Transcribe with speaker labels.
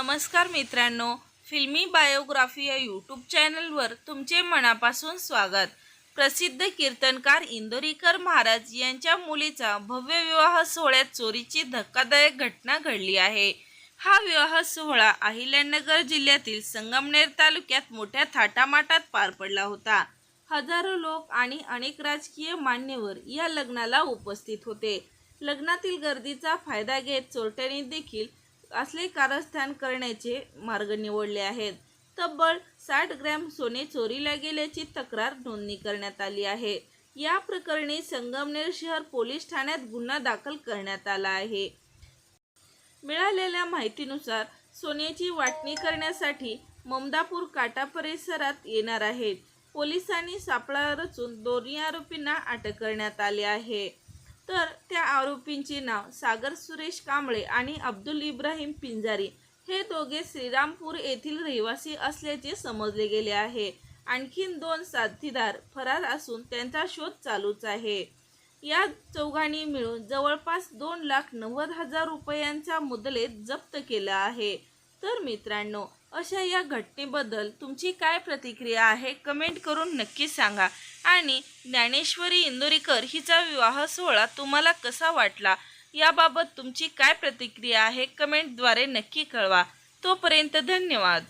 Speaker 1: नमस्कार मित्रांनो, फिल्मी बायोग्राफी या यूट्यूब चॅनलवर तुमचे मनापासून स्वागत। प्रसिद्ध कीर्तनकार इंदोरीकर महाराज यांच्या मुलीचा भव्य विवाह सोहळ्यात चोरीची धक्कादायक घटना घडली आहे। हा विवाह सोहळा अहिल्यानगर जिल्ह्यातील संगमनेर तालुक्यात मोठ्या थाटामाटात पार पडला होता। हजारो लोक आणि अनेक राजकीय मान्यवर या लग्नाला उपस्थित होते। लग्नातील गर्दीचा फायदा घेत चोरट्यांनी देखील असले कारस्थान करण्याचे मार्ग निवडले आहेत। तब्बल 60 ग्रॅम सोने चोरीला गेल्याची तक्रार नोंदणी करण्यात आली आहे। या प्रकरणी संगमनेर शहर पोलीस ठाण्यात गुन्हा दाखल करण्यात आला आहे। मिळालेल्या माहितीनुसार सोन्याची वाटणी करण्यासाठी ममदापूर काटा परिसरात येणार आहेत। पोलिसांनी सापळा रचून दोन्ही आरोपींना अटक करण्यात आली आहे। तर त्या आरोपींची नाव सागर सुरेश कांबळे आणि अब्दुल इब्राहिम पिंजारी हे दोघे श्रीरामपूर येथील रहिवासी असल्याचे समजले गेले आहे। आणखीन 2 साथीदार फरार असून त्यांचा शोध चालूच आहे। या चौघांनी मिळून जवळपास 2,90,000 रुपयांचा मुदलेत जप्त केला आहे। तर मित्रांनो, अशा या घटनेबद्दल तुमची काय प्रतिक्रिया आहे कमेंट करून नक्की सांगा। आणि ज्ञानेश्वरी इंदोरीकर हिचा विवाह सोहळा तुम्हाला कसा वाटला याबाबत तुमची काय प्रतिक्रिया आहे कमेंटद्वारे नक्की कळवा। तोपर्यंत धन्यवाद।